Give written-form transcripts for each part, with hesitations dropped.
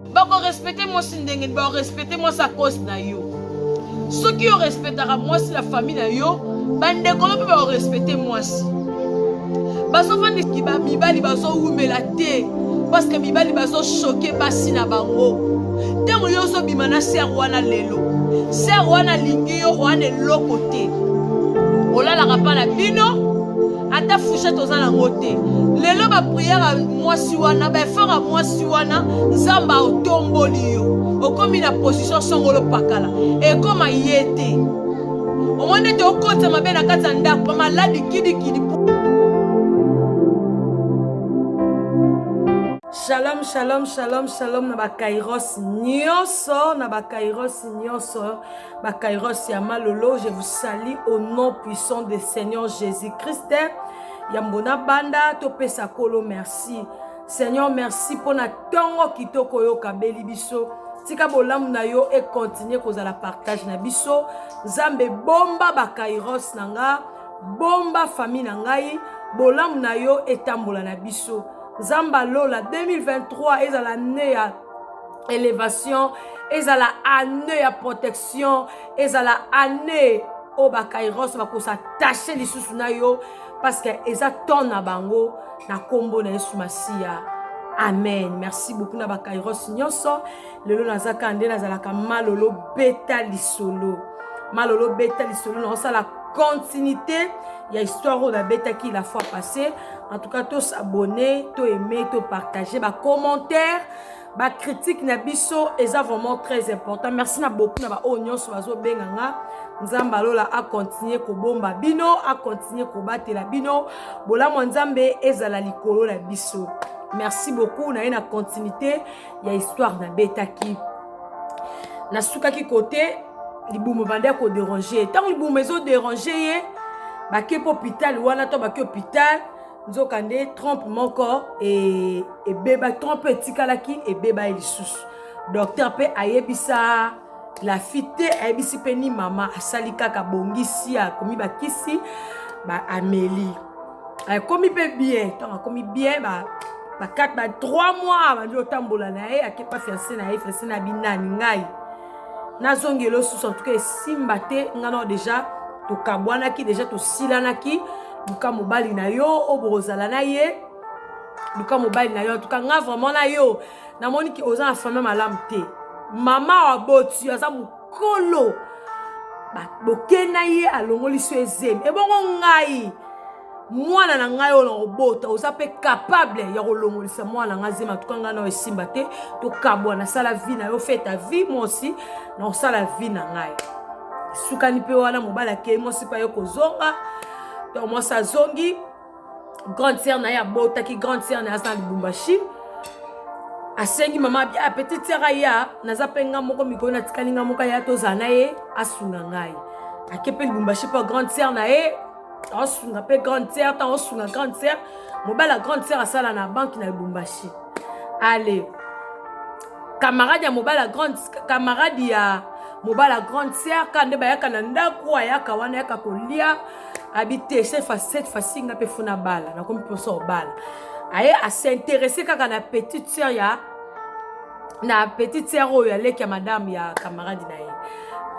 Bako respecter moi si ndenge ba respecter moi sa cause na yo. Ceux qui respectera moi si la famille na yo, bande ko ba respecter moi si. Baso fandi ki ba mibali baso umela te parce que mibali baso choquer basi na bango. Tango yo so bimana ser wana lelo. Ser wana lingi yo wana lokote. Olala kapa na bino. Ata fouchette aux alangote. Lelo ba prière à moi si wana, ba faire à moi si wana, zamba au tomboli yo. O comme la position songolo pakala. Et comme ayete. Au moins de au côté ma bena katanda, pas malade kidi. Shalom, shalom, shalom, shalom na ba kairos nyonso, na ba kairos nyonso, ba kairos ya malolo, je vous salue au nom puissant du Seigneur Jésus-Christ. Yambona banda to pesa kolo merci. Seigneur merci pour na tongo kitoko yo kabeli biso. Tika bolamu na yo et continuer kozala partage na biso. Zambe bomba ba kairos nanga, bomba famille na ngai, bolamu na yo etambola na biso. Zamba Lola 2023 est à l'année à élévation, est à l'année à protection, est à l'année au bakairos va s'attacher les sous na yo parce que eza ton na bango na kombo na Yesu Masia. Amen. Merci beaucoup na bakairos nyonso. Lelo nazaka ande nazalaka malolo beta lisolo. Malolo beta lisolo na ça la continuité. Il y a histoire de la bêta qui la fois passée. En tout cas, tous abonnés, tous aimer, tous partager, bah commentaires, bah critique na biso, et ça vraiment très important. Merci na beaucoup na ba oignon sur bazo benganga. Nzamba lola a continuer ko bomba bino, a continuer ko battre la bino. Bola nzambe ezala likolo la biso. Merci beaucoup na une continuité. Il y a histoire na bêta qui na suka ki côté libumu bande ko déranger. Tant libumu mezo déranger baki hôpital wana to baki hôpital nzokande trompe mon corps et beba trompe etikalaki et beba elisusu docteur pe ayebisa la fite ayebisi pe ni mama asali kaka bongisi akomi bakisi ba ameli akomi pe bien tant akomi bien ba 3 mois ba ndio tambola na ye akepa fiancé na ye fiancé na binani ngai nazongelo sous en tout cas simbate ngano déjà to kabwana ki déjà to silana ki luka mobali na yo oborozala na ye luka mobali na yo en tout cas nga vraiment na yo na moni ki oza na famille malamu te mama wa botu aza mukolo ba bokena ye alongoli so ezemi e bongo ngai mwana na ngai ona obota oza pe capable ya kolongolisa mwana nga zema en tout cas nga na esimba te to kabwana sala vie na yo fait ta vie moi aussi na sala vie na ngai sukani pe wana mobala ke mo sipa yo kozonga donc moi sa zongi grande sœur na ya bota ki grande sœur na za Lubumbashi asengi mama bia petite sœur ya naza penga moko mikolo na tikalinga moko ya to zana ye asunga ngai akepe Lubumbashi pa grande sœur na ye asunga pe grande sœur ta asunga grande sœur mobala grande sœur asala na banque na Lubumbashi allez camarade ya mobala grande camarade ya mobala grande sœur kande bayaka na ndako ayaka wana yaka kolia habité cette fois-ci nga pe funa bala na comme poso bala aye a s'intéresser kaka na petite sœur ya na petite sœur oyo aleki ya madame ya camarade na ye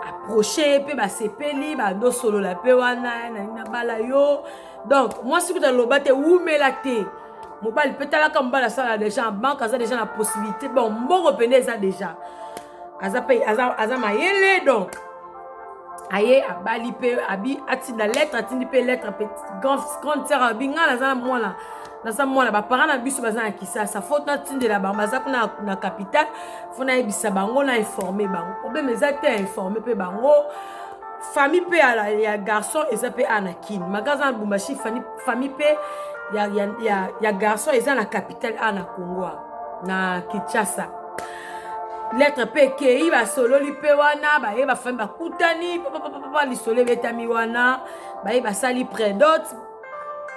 approcher pe ba sepeli ba do solo la pe wana na bala yo donc moi si ku ta lobate umela te mobali petala ka mbala sala déjà en banque aza déjà na possibilité bon mbongo pene ça déjà aza mayele donc aye abali pe abi atinda lettre atindi pe lettre petite grande sœur abinga naza mwana ba parents na biso baza na Kisasa faute na tinde la bango baza na capitale fona ebisa bango na informer bango problème ezate informer pe bango famille pe ya garçon eza pe anakin magasin Lubumbashi famille pe ya garçon eza na capitale ana Congo na Kinshasa lettre pe kei ba solo li pe wana ba ye ba fami ba kutani papa li solo betami wana ba ye ba sali près d'autres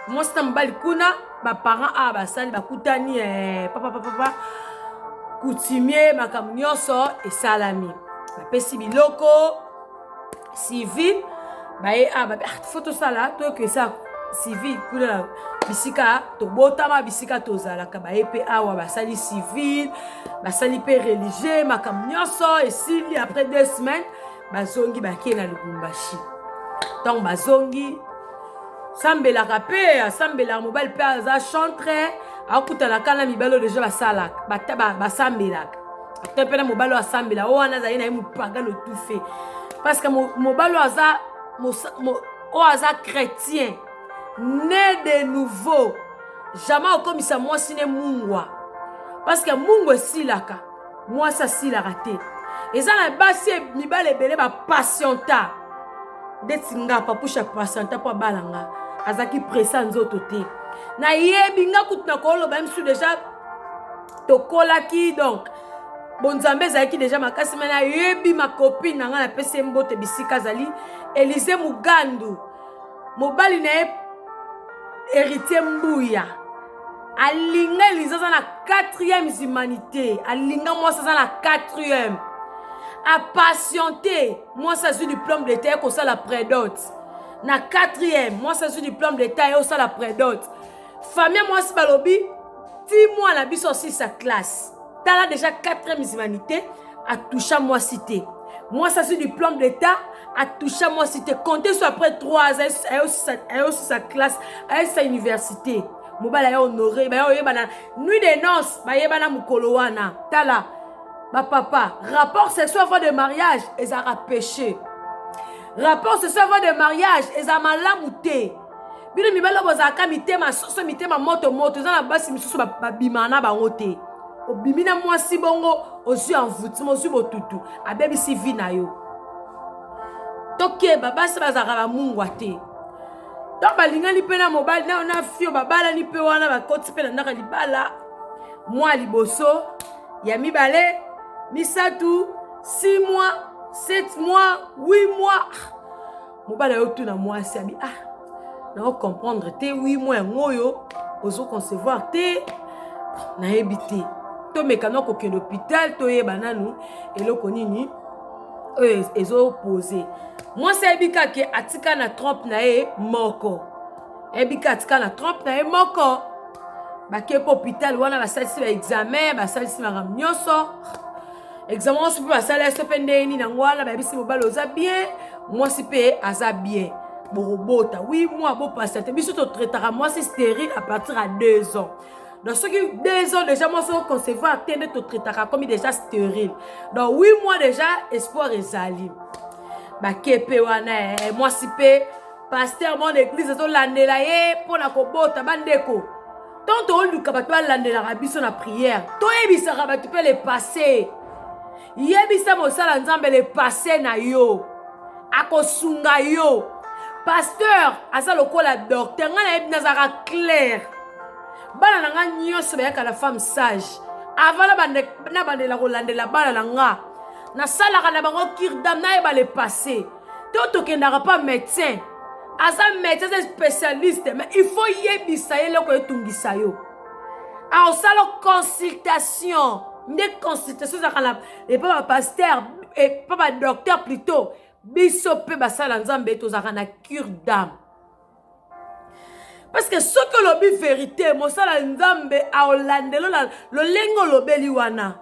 moi c'est mbali kuna ba parents ba sali ba kutani papa coutumier makambo nyonso et salami ba pesi biloko civil ba ye ba photo sala to que ça civil kuna bisika to botama bisika to zalaka ba epe awa basali civil basali pe religieux makam nyonso esili après 2 semaines bazongi bakie na Lubumbashi donc bazongi sambelaka pe sambela mobile pe aza chantre akutana kana mibalo déjà basalaka basambelaka après pe na mobalo asambela wana za ina mupagano tout fait parce que mobalo aza aza chrétien né de nouveau jamais okomisa mwasi ne mungwa parce que mungu esilaka mwasi asilaka te eza na basi mibale ebele bapatienta ndeti nga papusha patienta mpo abalanga azaki presa nzoto te nayebi nga kutu na koloba misu deja tokolaki donc bonzambe ezalaki deja makasi me nayebi makopine na nga napesi mbote bisika azali Élysée Mugandu mobali na ye héritier Mbuya alinga Élysée aza na 4e humanité alinga mwasi aza na 4e apatienté mwasi azwi diplôme d'état ye kosala prédote na 4e mwasi azwi diplôme d'état ye osala prédote famille mwasi balobi ti mwana biso aussi sa classe tala déjà 4e humanité atoucha mwasi te mwasi azwi diplôme d'état atoucha mwasi te compter sur après 3 ans aye aussi sa classe aye sa université mobala ya honoré ba yebana nuit de noces ba yebana mukolo wana tala ba papa rapport sexuel avant de mariage ezara péché rapport sexuel avant de mariage ezara malamu te bino mibalo bozaka mitema soso mitema moto ezana basi misusu babimana bango te obimina mwasi bongo ozwi envoûtement ozwi botutu abebisi vi na yo tokeba basi bazaka bamungwa te donc balingani mpe na mobali na fio babalani mpe wana bakoti mpe na ndaka libala mwa liboso ya mibale misatu 6 mois 7 mois 8 mois mobali ayo tuna mwasi abi nao comprendre te 8 mois yango oyo ozoconcevoir te nayebi te tomekana kokende hôpital toyeba nanu eloko nini oyo ezopose mwasi ayebi kaka atika na trompe na ye moko ayebi kaka atika na trompe na ye moko bakie po hôpital wana basalisi baexamen basalisi makambo nyonso examen nyonso mpe basalisi mpe ndeni nango wana bayebisi mobali oza bien mwasi mpe aza bien borobota 8 mois bopasa te biso totraitaka mwasi stérile à partir ya 2 ans donc ceux qui 2 ans déjà mwasi oconcevoir te nde totraitaka komi déjà stérile donc 8 mois déjà espoir ezali bakie mpe wana mwasi mpe paster mon église ezolandela ye mpona kobota bandeko tant tooluka bato balandelaka biso na prière toyebisaka bato mpe le passé yebisa mosala nzambe le passé na yo akosunga yo pasteur aza lokola docteur nga nayebi nazalaka clair bana na nga nyonso bayaka la femme sage avant na bandela kolandela bana na nga nasalaka na bango kirdam nayeba le passé to tokendaka pa médecin aza médecin aza spécialiste mais il faut yebisa ye eloko etungisa yo aosala consultation nde consultation ezalaka na epa bapaster epa badocteur plutôt biso mpe basala nzambe tozalaka na cure d'âme parce que soki olobi vérité mosala nzambe aolandela lolenge olobeli wana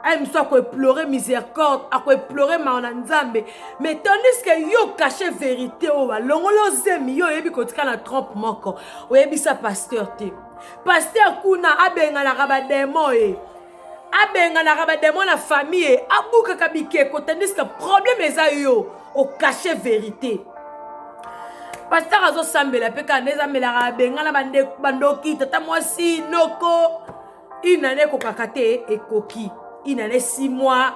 ayebiso akoeplore miséricorde akoeplore mao na nzambe mais tandis que yo cache vérité oyo balongoli ozemi yo oyebi kotika na trompe moko oyebisa pasteur te pasteur kuna abenganaka bademo abenganaka bademo na famille abukaka bikeko tandis que problème eza yo okache vérité pasteur azosambela mpe kana ezamelaka abengana bandoki tata mwasi noko inane ekokaka te ekoki inane 6 mois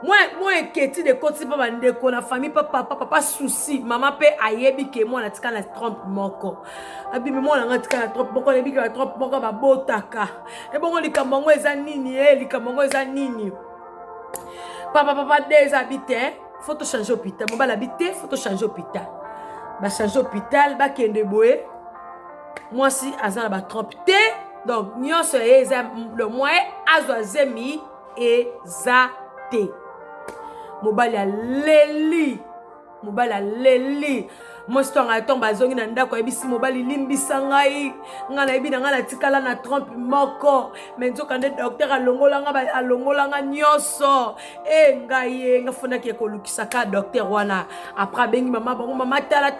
moi eketi de koti mpa bandeko na famille papa souci mama mpe ayebi ke mwana atika na trompe moko abimi mwana nga atika na trompe moko ayebi ke na trompe moko babotaka ebongo likambo yango eza nini likambo yango eza nini papa de eza abi te faut to changer hôpital mobala abi te faut to changer hôpital bachange hôpital bakende boye mwasi aza na batrompe te donc nyonso ye eza le moyen azwa zemi eza te mobali aleli Moi sto nga tombe azongi na ndako ebisi mobali limbisa ngai nga na ebi na nga na tikala na trompe moko mais nzoka nde docteur alongola nga nyonso ngai nga fona ke kolukisa ka docteur wana après bengi mama bango mama tala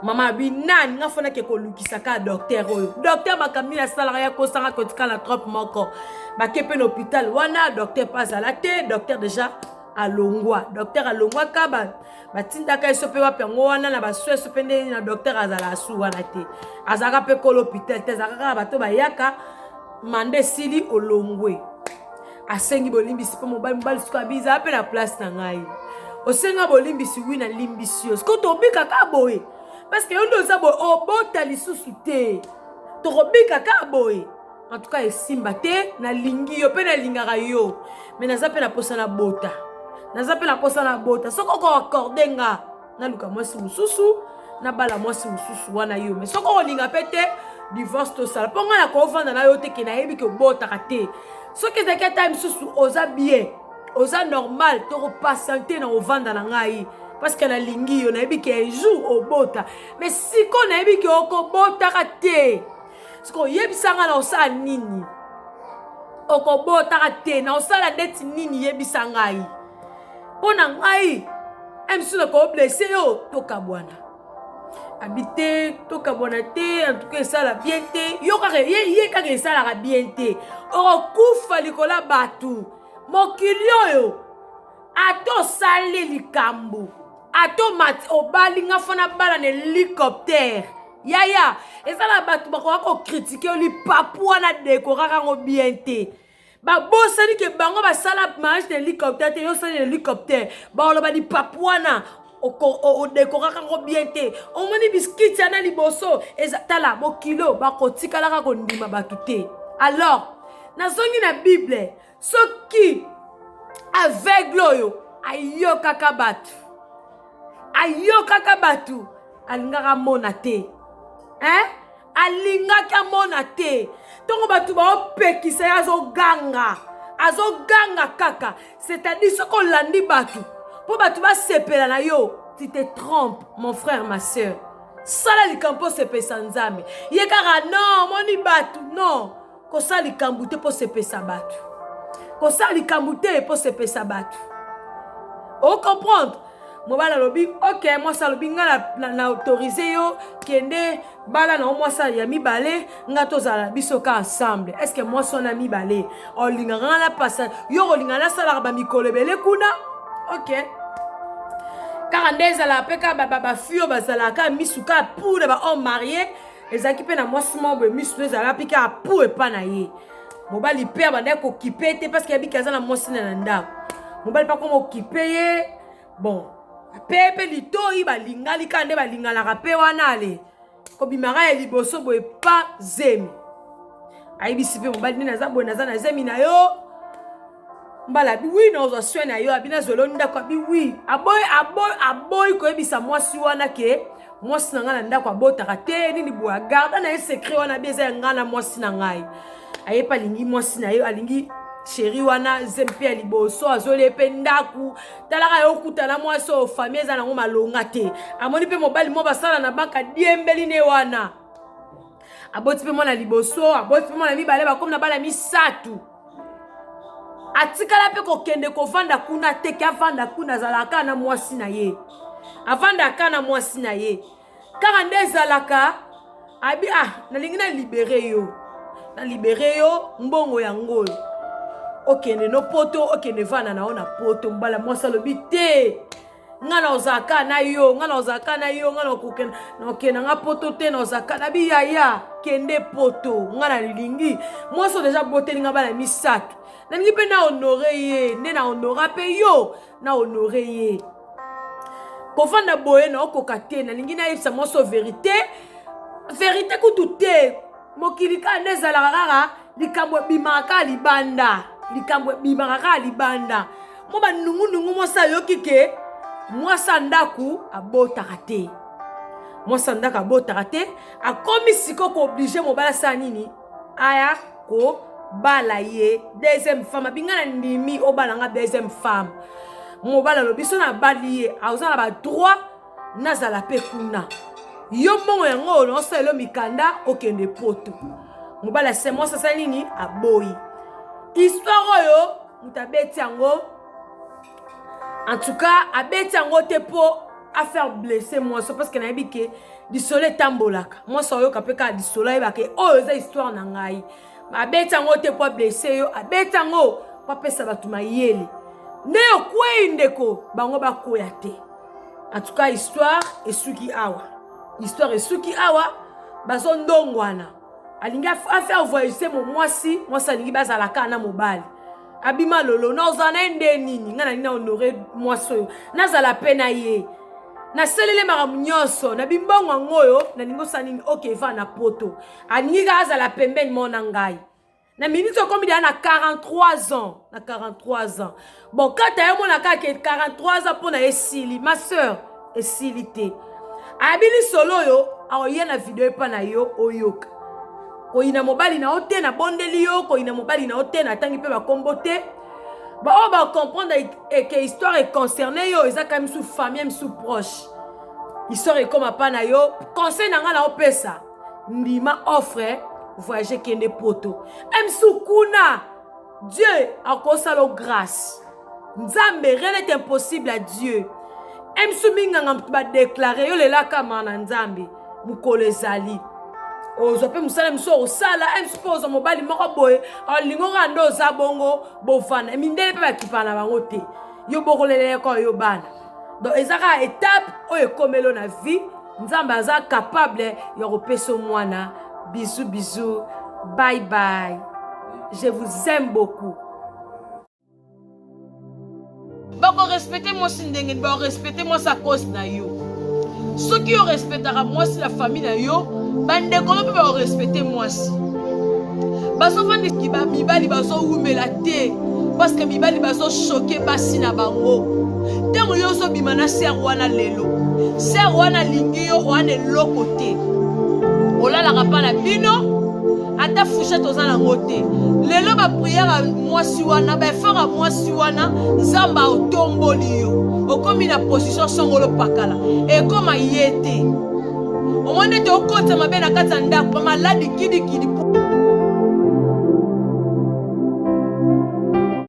mama binani nga fona ke kolukisa ka docteur oyo docteur makambi na sala ya kosanga kotika na trompe moko bakepe na hôpital wana docteur pas à la tête docteur déjà alongwa docteur alongwa kaba batindaka eso pe wapi yango wana na baswe eso pe ndeni na docteur azala asu wana te azaka pe ko l'hôpital te azaka kaka bato bayaka mande sili olongwe asengi bolimbisi pe mobali suka biza pe na place na ngai osenga bolimbisi wi na limbisi yo siko tobika ka boye parce que yo ndo za boye obota lisusu te tokobika ka boye en tout cas esimba te na lingi yo pe na lingaka yo mais naza pe na posa na bota naza pe na posa na bota soko ko accorde nga na luka mwasi mususu na bala mwasi mususu wana yo mais soko olinga pe te divorce to sala ponga na ko vanda na yo te ke na yebi ke bota ka te soki ezaki ata mususu oza bien oza normal to ko patienter na ovanda na ngai parce que na lingi yo na yebi ke un jour obota mais siko na yebi ke okobota ka te siko yebisanga na osala nini okobota ka te na osala deti nini yebisa ngai pona ngai emsu na ko blessé yo toka bwana habité toka bwana te en tout cas sala bien te yo kaka ye kaka sala bien te okufa likola batu mokili oyo ato sale likambo ato mat obali nga fona bala na hélicoptère yaya ezala batu bakoka kocritiquer li papu wana dekoraka ngo bien te babosani ke bango basala mariage de hélicoptère te yo sala hélicoptère baoloba di papu wana odekoraka ngo bien te omoni biskit yana liboso ezatala mokilo bakotikalaka kondima batu te alors nazongi na bible soki aveugle oyo ayokaka batu alingaka mona te alingaka mona te tongo batu baopekisa ye azoganga kaka c'est-à-dire soko olandi batu po batu basepela na yo tu te trompes mon frère ma soeur sala likambo sepesa nzambe ye kaka non moni batu non kosala likambo te po sepesa batu kosala likambo te po sepesa batu o comprendre mobala lobi ok moi ça lobi nga na autoriser yo kende bala na moi ça ya mibale nga tozala bisoka ensemble est-ce que moi son ami balé olinga la passa yo olinga la sala ba mikolo bele kuna ok car ndeza la peka ba fio bazala ka misuka pour ba homme marié ezaki pe na moi smombe misu ezala pika pour epa na ye mobali père banda ko kipete parce que yabikaza na moi sina ndako mobali pa ko mo kipeye bon pepe litoyi balingali kande balingalaka pe wana ale kobimaka ya liboso boye pa zemi ayebisi pe mobali nde naza boye naza na zemi na yo mbala abi wi nazwa swe na yo abi nazwela ndako abi wi aboyi koyebisa mwasi wana ke mwasi na ngai na ndako abotaka te nini boye agarda na ye secret wana abi eza ya ngai na mwasi na ngai ayepa alingi mwasi na yo alingi chéri wana zempe ya liboso azole pe ndaku talaka yo kutana mwasi o famille eza nango malonga te amoni pe mobali mo basala na banka diembeli ne wana aboti pe mwana liboso aboti pe mwana mibale bakomi na bana misatu atikala pe kokende kovanda kuna te ke avanda kuna azalaka na mwasi na ye avandaka na mwasi na ye kaka nde ezalaka abi nalingi na libere yo mbongo yango oyo okende no poto okende vana na ona poto mbala mwasa lobi te ngana ozaka na yo ngana kokenda okenda nga poto te na ozaka na biyaya kende poto ngana lilingi mwasa deja boteli nga bana misatu nalingi pe na honore ye nde na honora pe yo na honore ye kofanda boye na okoka te nalingi na yebisa mwasa verité kutu te mokili ka nde ezalaka kaka likambo ebimaka libanda mo banungunungu mwasa yoki ke mwasa ndaku abotaka te akomi siko ko oblige mobala sa nini aya ko bala ye deuxième femme abinga na ndimi obalanga deuxième femme mobala lo biso na balié aza na ba droit nazala pe kuna yo mbongo yango no selo mikanda okende poto mobala c'est moi ça nini aboyi histoire oyo mutabeti yango en tout cas abeti yango te po à faire blesser moi parce que na biki di soleil tambolaka moi so yo kapeka di soleil ba ke oyo za histoire na ngai abeti yango te po blesser yo abeti yango pa pesa batu mayele ne yo kwei ndeko bango bakoya te en tout cas histoire esuki awa bazo ndongwana alinga affaire voyager mo mwasi alingi bazalaka na mobali abima lolo nozana ende nini ngana nina honorer mwasi oyo nazala pena ye na selele maramu nyonso na bimbongo ngoyo na ningo sanini okay va na poto aningi azala pembeni mona ngai na minute comme il a 43 ans na 43 ans bon quand tu as mon aka 43 ans pour na esili ma sœur esilité abili solo yo aoye na video pa na yo oyoka ko ina mobali na ote na bondeli yo ko ina mobali na ote na tangi pe ba kombote ba on va comprendre que histoire est concernée yo ils a quand même sous famille même sous proche histoire est comme pa na yo conseil na nga na opesa ndima offre voyager kende poto kuna Dieu a consalo grâce nzambe rien n'est impossible à Dieu minga ba déclarer yo le laka mana nzambe mukolo ezali ozope musala miso osala suppose mobali moko boye alingo ngando za bongo bofana mindele pe bakipana bango te yo bokolele ko yo bana donc ezaka étape oyo komelo na vie nzambe aza capable ya kopesa mwana bisous bisous bye bye je vous aime beaucoup. Bako respecter moi si ndenge ba respecter moi sa cause na yo ceux qui respectera moi si la famille na yo bande ko pe ba respecter moi si baso fandi ki ba mibali baso umela te parce que mibali baso choquer basi na bango tango yo so bimana ser wana lelo ser wana lingi yo wana lokote olala ka na bino ata fouchette ozana ngote lelo ba prière moi si wana ba faire moi si wana nzamba otomboli yo okomi na position songolo pakala et comme yete o monde te okota mabena kata ndako maladi kidi